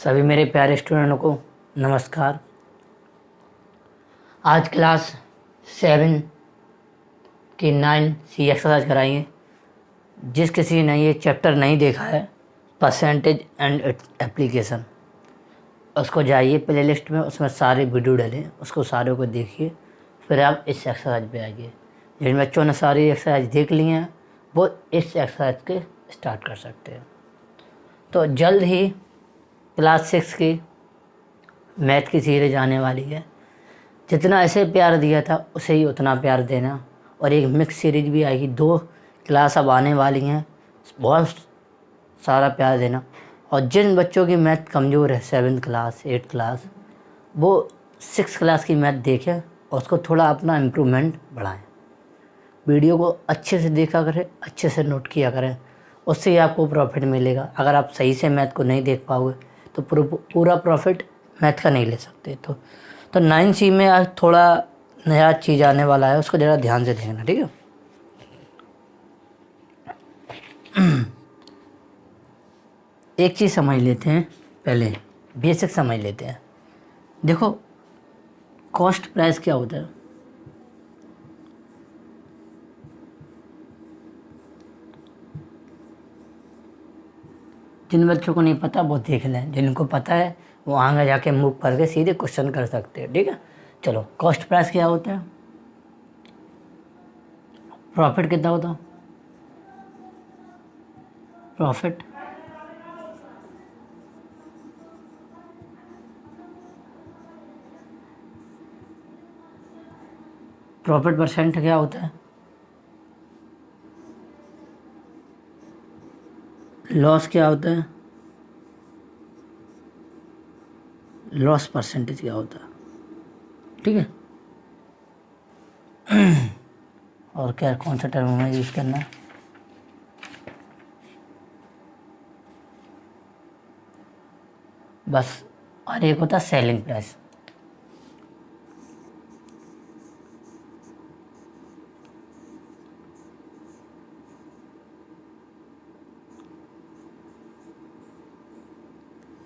सभी मेरे प्यारे स्टूडेंटों को नमस्कार। आज क्लास 7 की 9 सी एक्सरसाइज कराएंगे। जिस किसी ने ये चैप्टर नहीं देखा है, परसेंटेज एंड एप्लीकेशन, उसको जाइए प्ले लिस्ट में, उसमें सारे वीडियो डले, उसको सारे को देखिए, फिर आप इस एक्सरसाइज पे आइए। जिन बच्चों ने सारी एक्सरसाइज देख ली हैं वो इस एक्सरसाइज के स्टार्ट कर सकते हैं। तो जल्द ही क्लास 6 की मैथ की सीरीज आने वाली है। जितना ऐसे प्यार दिया था उसे ही उतना प्यार देना। और एक मिक्स सीरीज भी आएगी, 2 क्लास अब आने वाली हैं, बहुत सारा प्यार देना। और जिन बच्चों की मैथ कमज़ोर है, 7th क्लास 8th क्लास, वो 6th क्लास की मैथ देखें और उसको थोड़ा अपना इम्प्रूवमेंट बढ़ाएं। वीडियो को अच्छे से देखा करें, अच्छे से नोट किया करें, उससे ही आपको प्रॉफिट मिलेगा। अगर आप सही से मैथ को नहीं देख पाओगे तो पूरा प्रॉफिट मैथ का नहीं ले सकते। तो 9C में आज थोड़ा नया चीज़ आने वाला है, उसको ज़रा ध्यान से देखना, ठीक है। एक चीज़ समझ लेते हैं, पहले बेसिक समझ लेते हैं। देखो, कॉस्ट प्राइस क्या होता है। जिन बच्चों को नहीं पता वो देख लें, जिनको पता है वो आगे जाके मुँह करके सीधे क्वेश्चन कर सकते हैं, ठीक है। चलो, कॉस्ट प्राइस क्या होता है, प्रॉफिट कितना होता है, प्रॉफिट परसेंट क्या होता है, लॉस क्या होता है, लॉस परसेंटेज क्या होता है, ठीक है। और क्या, कौन सा टर्म हमें यूज़ करना है, बस। और एक होता है सेलिंग प्राइस।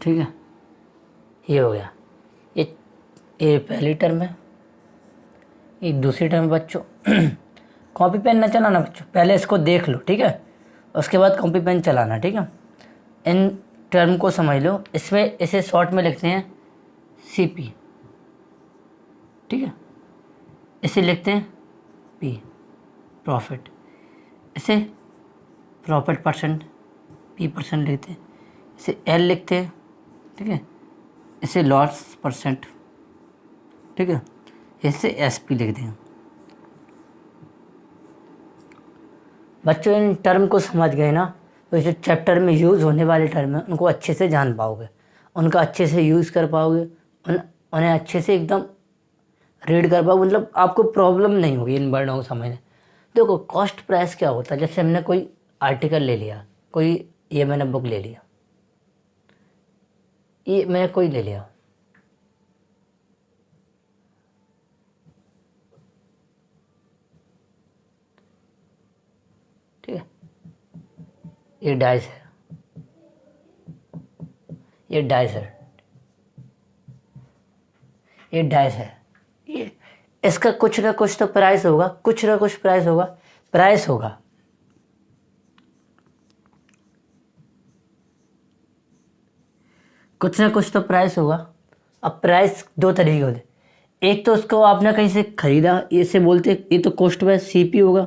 ठीक है, ये हो गया। ये पहली टर्म है। ये दूसरी टर्म बच्चों, कॉपी पेन ना चलाना बच्चों, पहले इसको देख लो, ठीक है, उसके बाद कॉपी पेन चलाना, ठीक है। इन टर्म को समझ लो। इसमें इसे शॉर्ट में लिखते हैं CP, ठीक है। इसे लिखते हैं P, प्रॉफिट। इसे प्रॉफिट परसेंट, P% लिखते हैं। इसे L लिखते हैं, ठीक है। इसे लॉस परसेंट, ठीक है। इसे SP लिख दें। बच्चों, इन टर्म को समझ गए ना, तो जो चैप्टर में यूज़ होने वाले टर्म हैं उनको अच्छे से जान पाओगे, उनका अच्छे से यूज़ कर पाओगे, उन्हें अच्छे से एकदम रीड कर पाओगे। मतलब आपको प्रॉब्लम नहीं होगी इन वर्डों को समझने। देखो, कॉस्ट प्राइस क्या होता है, जैसे हमने कोई आर्टिकल ले लिया, ये मैंने बुक ले लिया, ये मैंने कोई ले लिया, ठीक है। ये डाइस है, ये डाइस है, ये डाइस है। ये इसका कुछ ना कुछ तो प्राइस होगा, कुछ ना कुछ प्राइस होगा, प्राइस होगा। कुछ ना कुछ तो प्राइस होगा। अब प्राइस 2 तरीके होते, एक तो उसको आपने कहीं से खरीदा, इसे बोलते, ये तो कॉस्ट प्राइस CP होगा,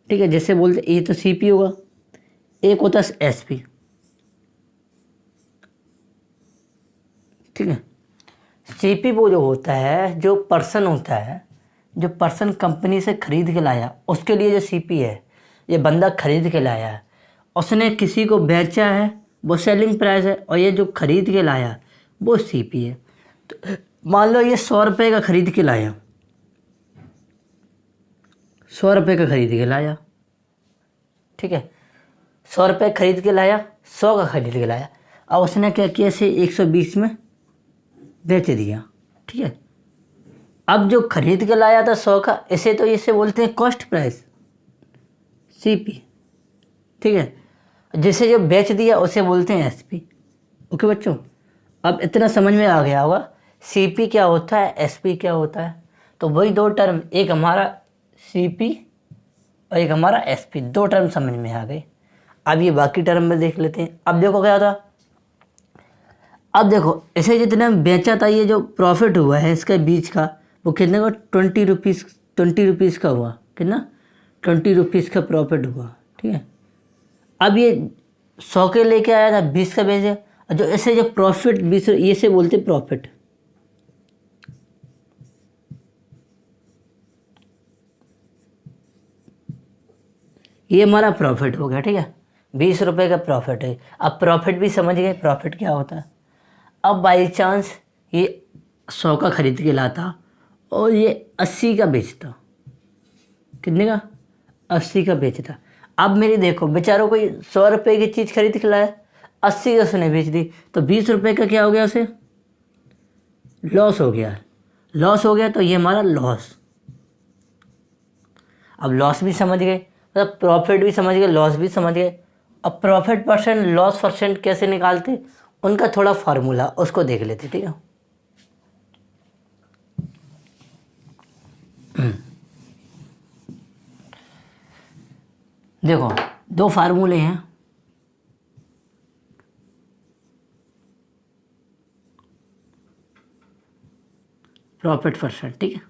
ठीक है, जैसे बोलते ये तो CP होगा। एक होता है SP, ठीक है। CP वो जो होता है, जो पर्सन होता है, जो पर्सन कंपनी से खरीद के लाया, उसके लिए जो CP है, ये बंदा खरीद के लाया है, उसने किसी को बेचा है, वो सेलिंग प्राइस है। और ये जो खरीद के लाया वो CP है। तो मान लो ये 100 रुपये का खरीद के लाया, 100 रुपये का खरीद के लाया, ठीक है। 100 रुपये खरीद के लाया, 100 का खरीद के लाया। अब उसने क्या किया, इसे 120 में बेच दिया, ठीक है। अब जो खरीद के लाया था 100 का, इसे बोलते हैं कॉस्ट प्राइस, CP, ठीक है। जिसे जो बेच दिया उसे बोलते हैं SP। ओके बच्चों, अब इतना समझ में आ गया होगा सीपी क्या होता है, एसपी क्या होता है। तो वही दो टर्म, एक हमारा सीपी और एक हमारा एसपी, दो टर्म समझ में आ गए। अब ये बाकी टर्म में देख लेते हैं। अब देखो क्या होता, अब देखो इसे जितना बेचा था, ये जो प्रॉफिट हुआ है इसके बीच का, वो कितने का, 20 रुपीज़, 20 रुपीज़ का हुआ। कितना, 20 रुपीज़ का प्रॉफिट हुआ। ठीक है। अब ये 100 के लेके आया था, 20 का बेचे, और जो ऐसे जो प्रॉफिट 20, ये से बोलते प्रॉफिट। ये हमारा प्रॉफिट हो गया। ठीक है, 20 रुपये का प्रॉफिट है। अब प्रॉफिट भी समझ गए, प्रॉफिट क्या होता है। अब बाई चांस ये 100 का खरीद के लाता और ये 80 का बेचता, कितने का, 80 का बेचता। अब मेरी देखो बेचारों को 100 रुपये की चीज़ खरीद के लाया, 80 का उसने बेच दी, तो 20 रुपये का क्या हो गया, उसे लॉस हो गया। लॉस हो गया तो ये हमारा लॉस। अब लॉस भी समझ गए, मतलब प्रॉफिट भी समझ गए, लॉस भी समझ गए। अब प्रॉफिट परसेंट, लॉस परसेंट कैसे निकालते, उनका थोड़ा फार्मूला उसको देख लेते। ठीक है, देखो दो फार्मूले हैं। प्रॉफिट परसेंट, ठीक है,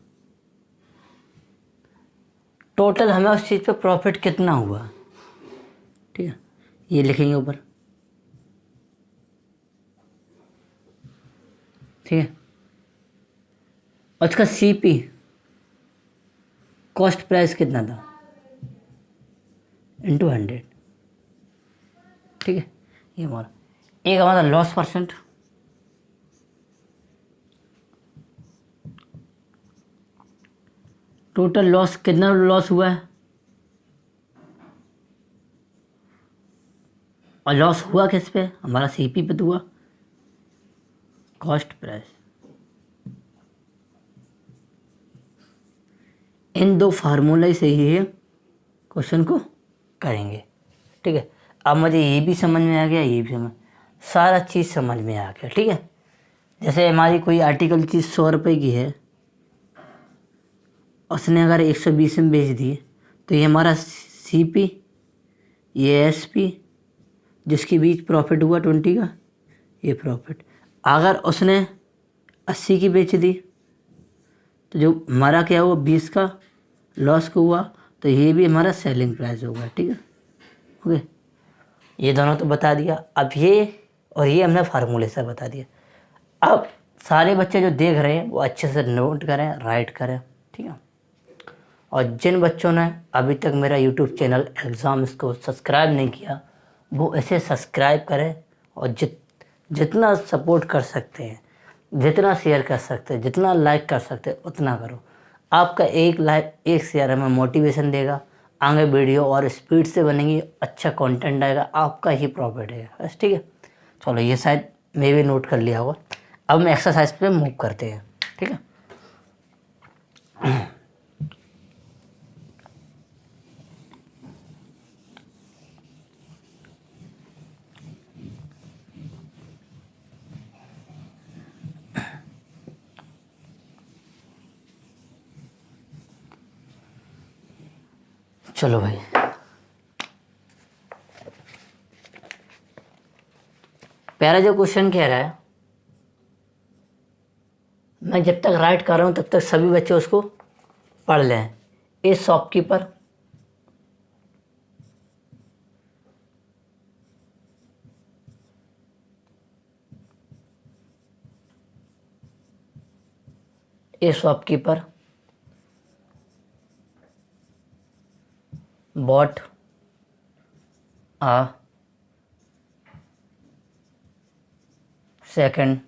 टोटल हमें उस चीज़ पे प्रॉफिट कितना हुआ। ठीक है, ये लिखेंगे ऊपर। ठीक है, और उसका सीपी, कॉस्ट प्राइस कितना था, इंटू 100। ठीक है, ये हमारा एक हमारा लॉस परसेंट, टोटल लॉस कितना लॉस हुआ है, और लॉस हुआ किस पे, हमारा सीपी पे तो हुआ, कॉस्ट प्राइस। इन दो फार्मूले से ही क्वेश्चन को करेंगे। ठीक है, अब मुझे ये भी समझ में आ गया, ये भी समझ, सारा चीज़ समझ में आ गया। ठीक है, जैसे हमारी कोई आर्टिकल चीज़ 100 रुपये की है, उसने अगर 120 में बेच दिए, तो ये हमारा सीपी, ये एसपी, जिसके बीच प्रॉफिट हुआ 20 का, ये प्रॉफिट। अगर उसने 80 की बेच दी, तो जो हमारा क्या हुआ, 20 का लॉस को हुआ, तो ये भी हमारा सेलिंग प्राइस होगा। ठीक है, ओके, ये दोनों तो बता दिया। अब ये और ये हमने फार्मूले से बता दिया। अब सारे बच्चे जो देख रहे हैं वो अच्छे से नोट करें, राइट करें। ठीक है, और जिन बच्चों ने अभी तक मेरा यूट्यूब चैनल एग्ज़ाम्स को सब्सक्राइब नहीं किया, वो इसे सब्सक्राइब करें, और जितना सपोर्ट कर सकते हैं, जितना शेयर कर सकते हैं, जितना लाइक कर सकते हैं, उतना करो। आपका एक लाइक, एक शेयर हमें मोटिवेशन देगा, आगे वीडियो और स्पीड से बनेंगी, अच्छा कंटेंट आएगा, आपका ही प्रॉफिट है बस। ठीक है, चलो ये शायद मैं भी नोट कर लिया होगा। अब हम एक्सरसाइज पे मूव करते हैं। ठीक है, चलो भाई, पहला जो क्वेश्चन कह रहा है, मैं जब तक राइट कर रहा हूँ तब तक सभी बच्चे उसको पढ़ लें। ए shopkeeper, A shopkeeper bought a second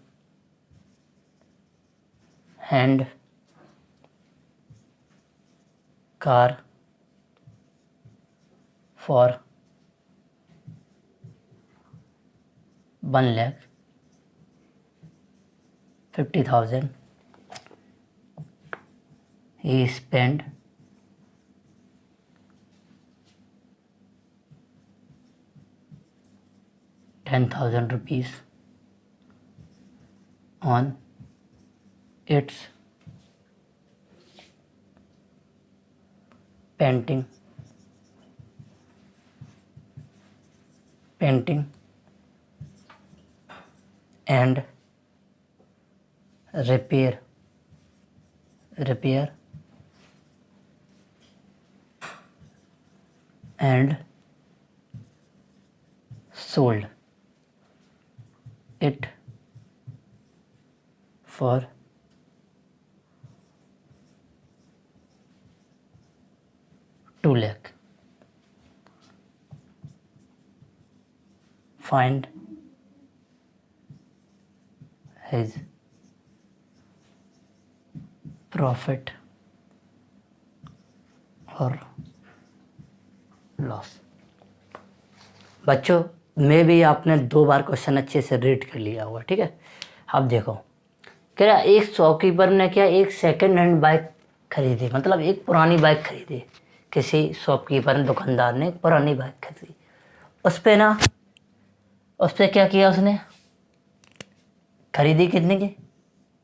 hand car for 1,50,000. He spent 10,000 rupees on its painting and repair and sold it for $2 lakh. Find his profit और लॉस। बच्चों में भी आपने 2 बार क्वेश्चन अच्छे से रीड कर लिया होगा, ठीक है। अब देखो कह रहा एक शॉपकीपर ने क्या एक सेकंड हैंड बाइक खरीदी, मतलब एक पुरानी बाइक खरीदी। किसी शॉपकीपर ने, दुकानदार ने एक पुरानी बाइक खरीदी। उस पर क्या किया उसने, खरीदी कितने की,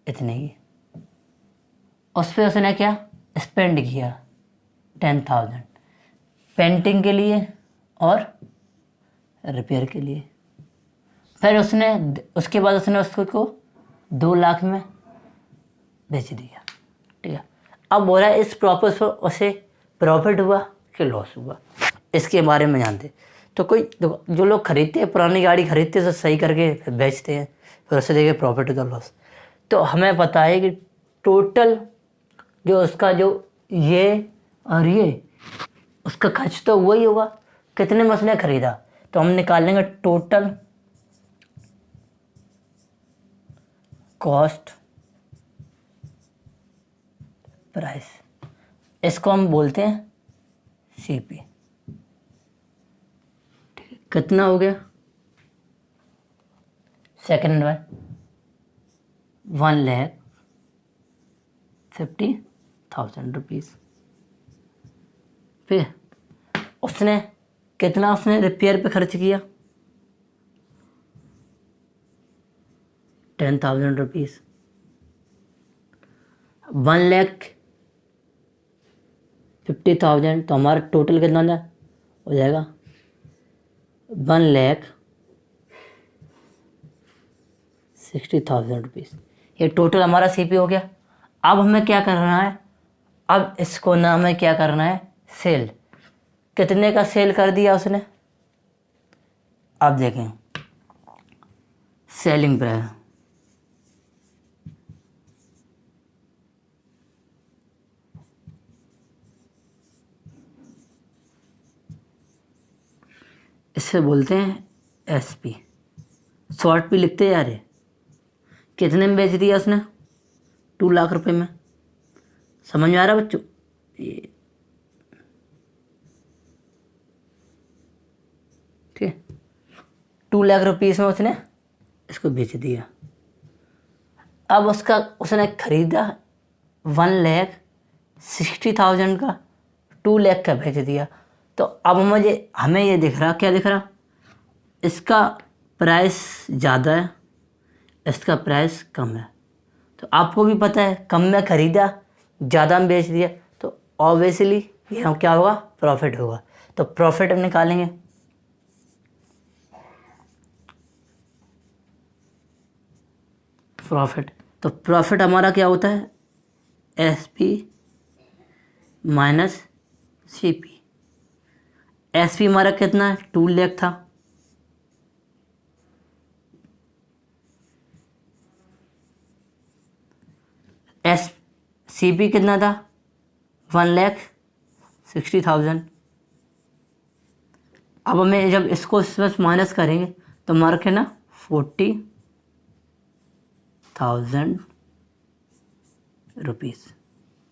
इतने की। उस पर उसने क्या स्पेंड किया 10,000 पेंटिंग के लिए और रिपेयर के लिए। फिर उसके बाद उसने उसको 2 लाख में बेच दिया, ठीक है। अब बोला इस प्रॉफिट पर उसे प्रॉफिट हुआ कि लॉस हुआ, इसके बारे में जानते। तो कोई जो लोग खरीदते हैं, पुरानी गाड़ी खरीदते हैं तो सही करके फिर बेचते हैं, फिर उसे देखे प्रॉफिट होता लॉस। तो हमें पता है कि टोटल जो उसका जो ये और ये उसका खर्च तो वही होगा, कितने में उसने खरीदा। तो हम निकाल लेंगे टोटल कॉस्ट प्राइस, इसको हम बोलते हैं सीपी। कितना हो गया, सेकेंड में 1,50,000 रुपीज़। फिर उसने रिपेयर पे खर्च किया 10,000 रुपीज़। 1,50,000 तो हमारा टोटल कितना हो जाएगा 1,60,000 रुपीज़। ये टोटल हमारा सीपी हो गया। अब हमें क्या करना है, अब इसको ना हमें क्या करना है, सेल। कितने का सेल कर दिया उसने, अब देखें सेलिंग प्राइस इससे बोलते हैं एसपी, शॉर्ट भी लिखते हैं यार। ये कितने में बेच दिया उसने, 2 लाख रुपए में। समझ में आ रहा बच्चों, ये ठीक है, 2 लाख रुपीस में उसने इसको बेच दिया। अब उसने खरीदा 1,60,000 का, 2 लाख का बेच दिया। तो अब हमें ये दिख रहा, क्या दिख रहा, इसका प्राइस ज़्यादा है, इसका प्राइस कम है। तो आपको भी पता है कम में खरीदा, ज़्यादा में बेच दिया, तो ऑब्वियसली ये क्या होगा, प्रॉफिट होगा। तो प्रॉफिट हम निकालेंगे, प्रॉफिट। तो प्रॉफिट हमारा क्या होता है, एसपी माइनस सीपी। एसपी हमारा कितना है, 2 लाख था, सीपी कितना था, 1,60,000। अब हमें जब इसको इसमें माइनस करेंगे तो हमारा क्या ना 40,000 रुपीज़।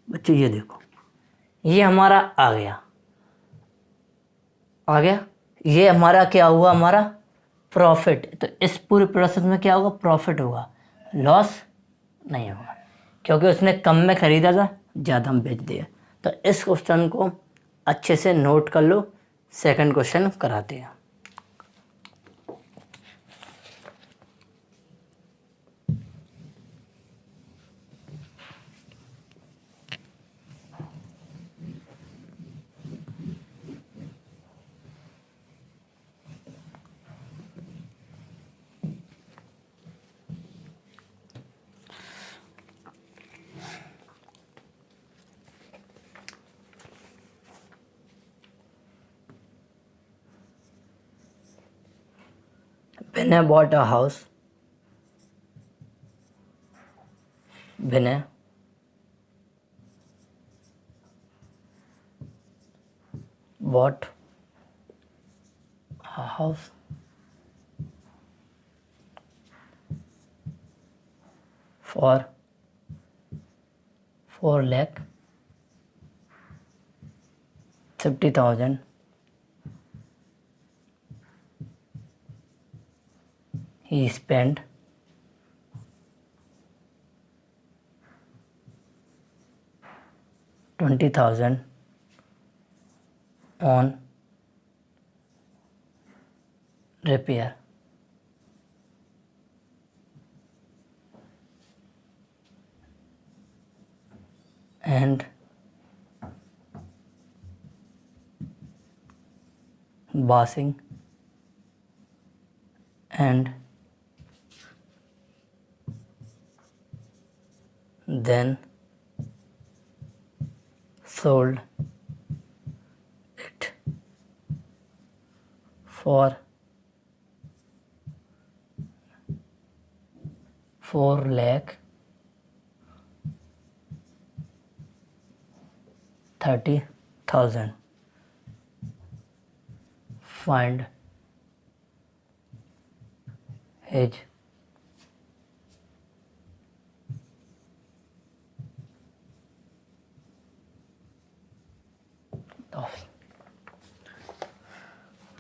बच्चों ये देखो, ये हमारा आ गया, ये हमारा क्या हुआ, हमारा प्रॉफिट। तो इस पूरे प्रोसेस में क्या होगा, प्रॉफिट होगा, लॉस नहीं होगा, क्योंकि उसने कम में खरीदा था, ज़्यादा में बेच दिया। तो इस क्वेश्चन को अच्छे से नोट कर लो, सेकंड क्वेश्चन कराते हैं। Vinay bought a house. Vinay bought a house for 4,50,000. He spent 20,000 on repair. And washing and then sold it for 4,30,000. Find his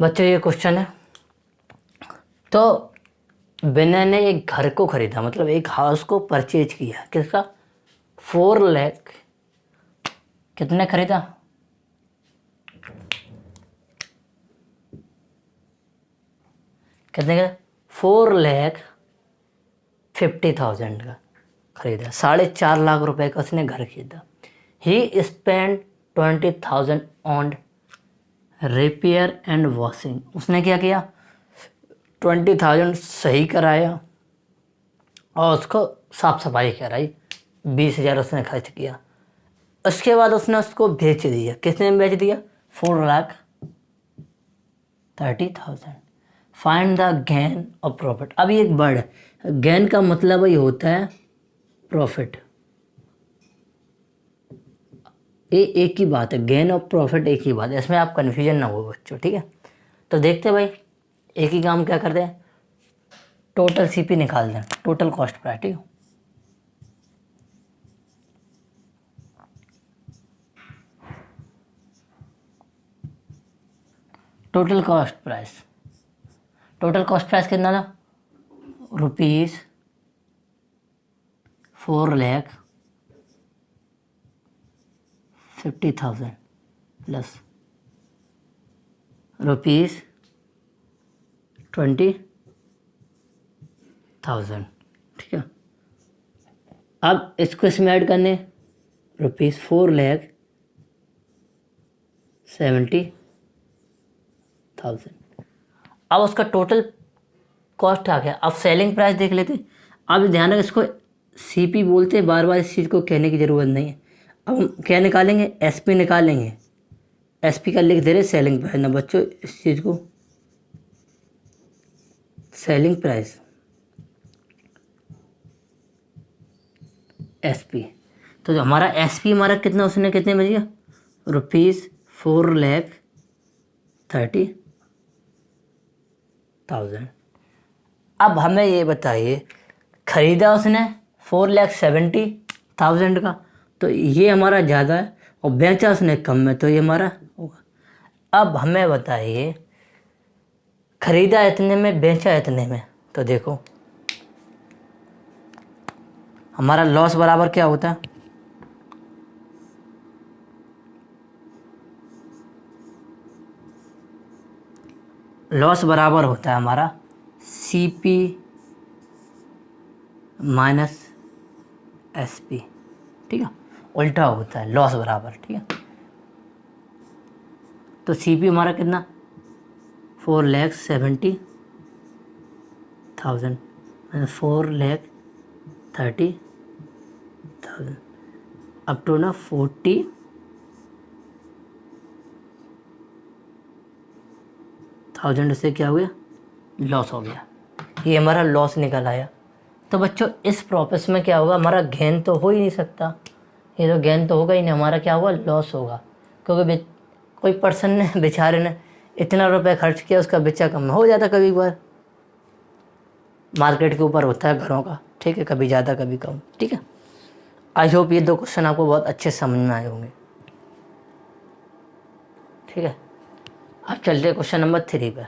बच्चों ये क्वेश्चन है। तो विनय ने एक घर को खरीदा, मतलब एक हाउस को परचेज किया। किसका? 4 लाख। कितने खरीदा? कितने का? 4,50,000 का खरीदा। 4.5 लाख रुपए का उसने घर खरीदा। He spend 20,000 on repair and washing. उसने क्या किया? 20,000 सही कराया और उसको साफ सफाई कराई। 20,000 उसने खर्च किया। उसके बाद उसने उसको बेच दिया। किसने बेच दिया? 4,30,000। फाइंड द गेन और प्रॉफिट। अब ये एक वर्ड है, गेन का मतलब ये होता है प्रॉफिट। ये एक ही बात है, गेन और प्रॉफिट एक ही बात है, इसमें आप कन्फ्यूजन ना हो बच्चों, ठीक है। तो देखते हैं भाई, एक ही काम क्या करते हैं, टोटल सीपी निकाल दें, टोटल कॉस्ट प्राइस, ठीक है। Total cost price, total cost price कितना था? ₹4,50,000 प्लस ₹20,000, ठीक है। अब इसको इसमें ऐड करने ₹4,70,000। अब उसका टोटल कॉस्ट आ गया। अब सेलिंग प्राइस देख लेते। अब ध्यान रखें, इसको सीपी बोलते हैं, बार बार इस चीज़ को कहने की ज़रूरत नहीं है। अब हम क्या निकालेंगे? एसपी निकालेंगे। एसपी का लिख दे रहे सेलिंग प्राइस ना बच्चों, इस चीज़ को सेलिंग प्राइस एसपी। तो जो हमारा एसपी हमारा कितना, उसने कितने में दिया? ₹4,30,000। अब हमें ये बताइए, ख़रीदा उसने 4,70,000 का, तो ये हमारा ज़्यादा है, और बेचा उसने कम में, तो ये हमारा होगा। अब हमें बताइए, ख़रीदा इतने में, बेचा इतने में, तो देखो हमारा लॉस बराबर क्या होता है? लॉस बराबर होता है हमारा सीपी माइनस एसपी, ठीक है, उल्टा होता है लॉस बराबर, ठीक है। तो सीपी हमारा कितना? 4,70,000 4,30,000 अप टू ना 40,000 से क्या हो गया? लॉस हो गया, ये हमारा लॉस निकल आया। तो बच्चों इस प्रोसेस में क्या होगा, हमारा गेन तो हो ही नहीं सकता, ये तो गेन तो होगा ही नहीं, हमारा क्या होगा, लॉस होगा। क्योंकि कोई पर्सन ने बेचारे ने इतना रुपए खर्च किया, उसका बेचा कम हो जाता कभी बार, मार्केट के ऊपर होता है घरों का, ठीक है, कभी ज़्यादा कभी कम, ठीक है। आई होप ये 2 क्वेश्चन आपको बहुत अच्छे समझ में आए होंगे, ठीक है। अब चलते हैं क्वेश्चन नंबर 3 पे।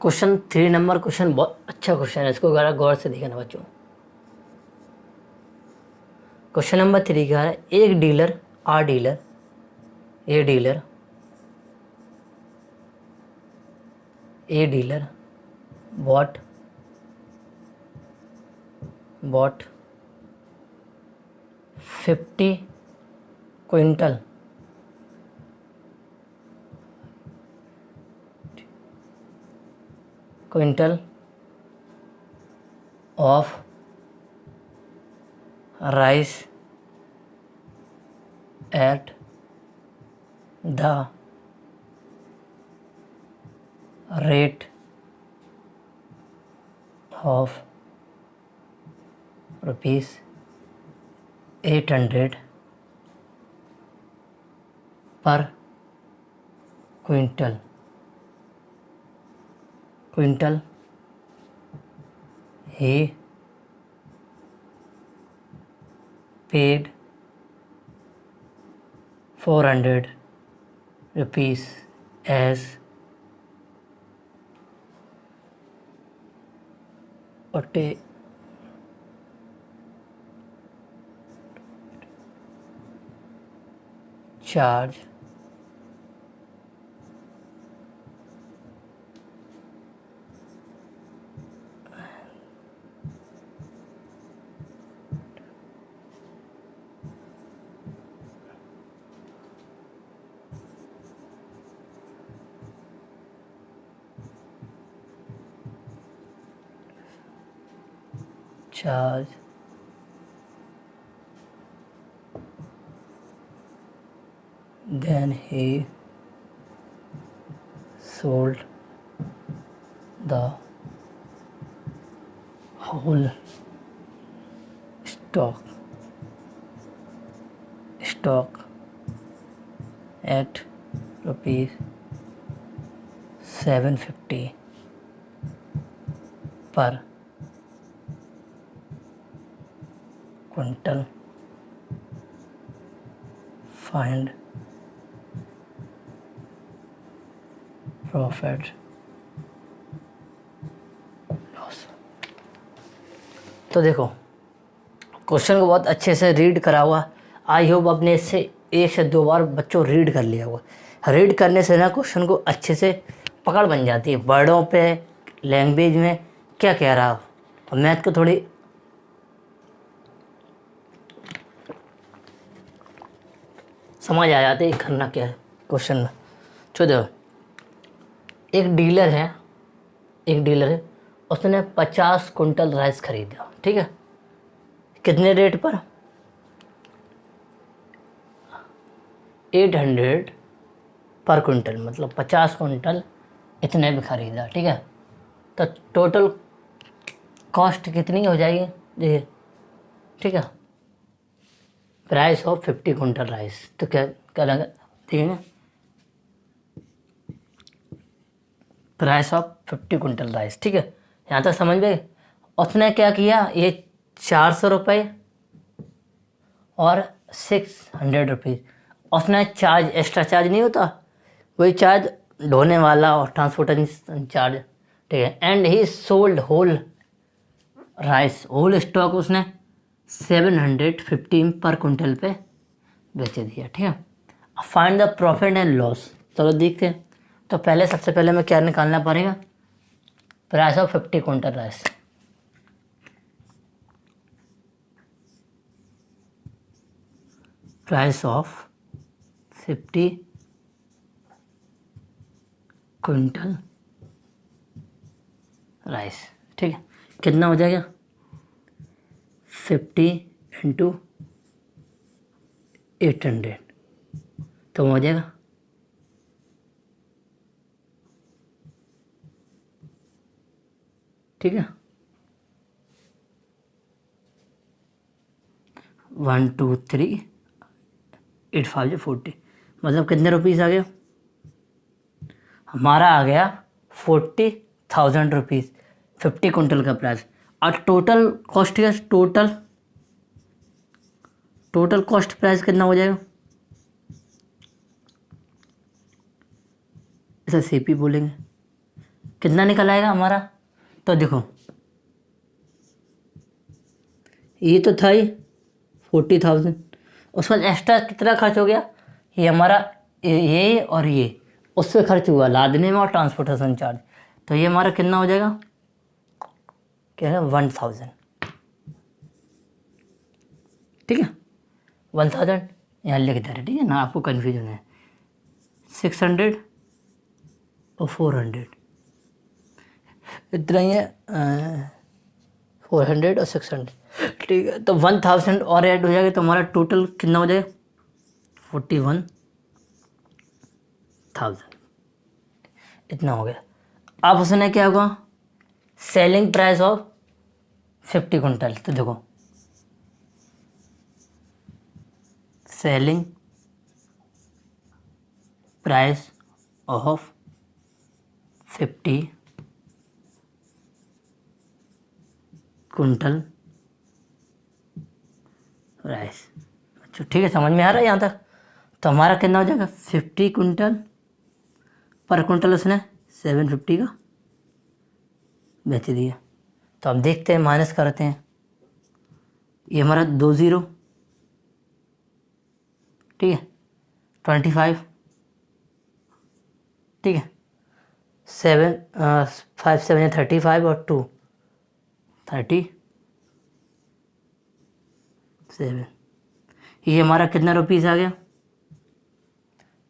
क्वेश्चन 3 नंबर क्वेश्चन बहुत अच्छा क्वेश्चन है, इसको ज़रा गौर से देखना बच्चों। क्वेश्चन नंबर 3 क्या है, एक dealer a dealer bought 50 quintal of rice at the rate of rupees 800 per quintal. He paid 400 rupees as charge then he sold the whole stock at rupees 750 per quintal. Find profit loss. तो देखो question को बहुत अच्छे से read करा हुआ, I hope अपने इससे 1 से 2 बार बच्चों रीड कर लिया हुआ। रीड करने से ना क्वेश्चन को अच्छे से पकड़ बन जाती है, वर्डों पे, लैंग्वेज में क्या कह रहा हो, और मैथ को थोड़ी समझ आ जाती है करना क्या है क्वेश्चन में। तो देखो एक डीलर है, उसने 50 कुंटल राइस खरीदा, ठीक है, कितने रेट पर, 800 पर क्विंटल, मतलब 50 कुंटल इतने में खरीदा, ठीक है। तो टोटल कॉस्ट कितनी हो जाएगी देखिए, ठीक है, प्राइस ऑफ 50 कुंटल राइस। तो क्या लगा देखिए, प्राइस ऑफ 50 कुंटल राइस, ठीक है, यहाँ तक समझ गए। उसने क्या किया, ये 400 रुपये और 600 रुपीज़ उसने चार्ज, एक्स्ट्रा चार्ज नहीं होता, वही चार्ज ढोने वाला और ट्रांसपोर्टेशन चार्ज, ठीक है। And he sold whole rice, whole stock उसने 715 पर क्विंटल पे बेच दिया, ठीक है। Find the profit and loss. चलो देखते हैं। तो पहले सबसे पहले हमें क्या निकालना पड़ेगा, price of 50 quintal rice. Price of 50 quintal rice, ठीक है। कितना हो जाएगा, 50 इंटू 800, तो हो जाएगा ठीक है 1 2 3 8 5 40, मतलब कितने रुपीज़ आ गया हमारा, आ गया 40,000 रुपीज़ 50 क्विंटल का प्राइस। और टोटल कॉस्ट का टोटल कॉस्ट प्राइस कितना हो जाएगा, इसे सीपी बोलेंगे। कितना निकल आएगा हमारा, तो देखो ये तो था ही 40,000, उसके बाद एक्स्ट्रा कितना खर्च हो गया, ये हमारा ये और ये उस पर खर्च हुआ लादने में और ट्रांसपोर्टेशन चार्ज, तो ये हमारा कितना हो जाएगा, क्या है 1,000, ठीक है 1,000 यहाँ लिख दे रहे, ठीक है ना, आपको कन्फ्यूजन है। 600 और 400 इतना ही है, 400 और 600, ठीक है। तो 1,000 और ऐड हो जाएगा तो हमारा टोटल कितना हो जाएगा, 41,000, इतना हो गया। अब उसने क्या होगा, सेलिंग प्राइस ऑफ 50 क्विंटल, तो देखो selling price of 50 quintal rice. अच्छा ठीक है, समझ में आ रहा है यहाँ तक। तो हमारा कितना हो जाएगा, 50 क्विंटल पर क्विंटल उसने 750 का बेच दिया। तो अब देखते हैं, माइनस करते हैं, ये हमारा 2 0, ठीक है 25, ठीक है 7 5 7 35 और 2 37, ये हमारा कितना रुपीज़ आ गया,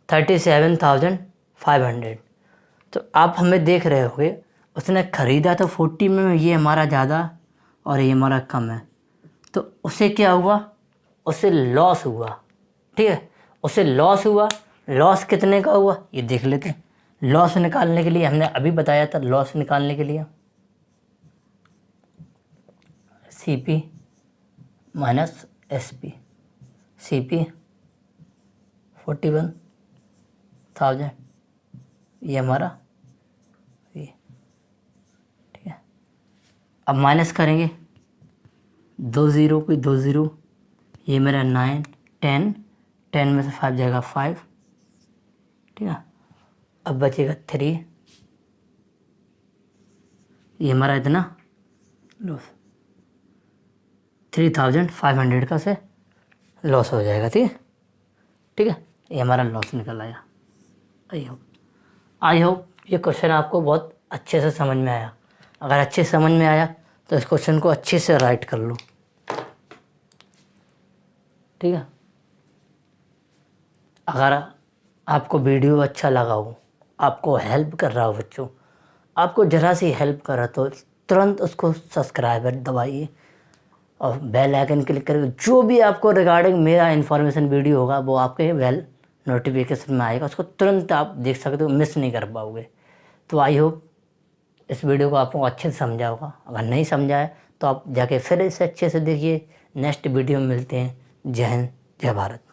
37,500। तो आप हमें देख रहे होगे उसने ख़रीदा तो 40 में, ये हमारा ज़्यादा और ये हमारा कम है, तो उसे क्या हुआ, उसे लॉस हुआ, ठीक है उसे लॉस हुआ। लॉस कितने का हुआ ये देख लेते हैं। लॉस निकालने के लिए हमने अभी बताया था, लॉस निकालने के लिए CP माइनस SP, CP 41,000, ये हमारा ये, ठीक है। अब माइनस करेंगे, 2 0 कोई 2 0, ये मेरा 9 10 10 में से 5 जाएगा 5, ठीक है। अब बचेगा 3, ये हमारा इतना लॉस 3,500 का से लॉस हो जाएगा, ठीक है ठीक है, ये हमारा लॉस निकल आया। आई होप ये क्वेश्चन आपको बहुत अच्छे से समझ में आया। अगर अच्छे से समझ में आया तो इस क्वेश्चन को अच्छे से राइट कर लो, ठीक है। अगर आपको वीडियो अच्छा लगा हो, आपको हेल्प कर रहा हो, बच्चों आपको ज़रा सी हेल्प कर रहा तो तुरंत उसको सब्सक्राइबर दबाइए और बेल आइकन क्लिक करके जो भी आपको रिगार्डिंग मेरा इन्फॉर्मेशन वीडियो होगा वो आपके बेल नोटिफिकेशन में आएगा, उसको तुरंत आप देख सकते हो, मिस नहीं कर पाओगे। तो आई होप इस वीडियो को आपको अच्छे से समझा होगा। अगर नहीं समझा है तो आप जाके फिर इसे अच्छे से देखिए। नेक्स्ट वीडियो में मिलते हैं। जय हिंद, जय भारत।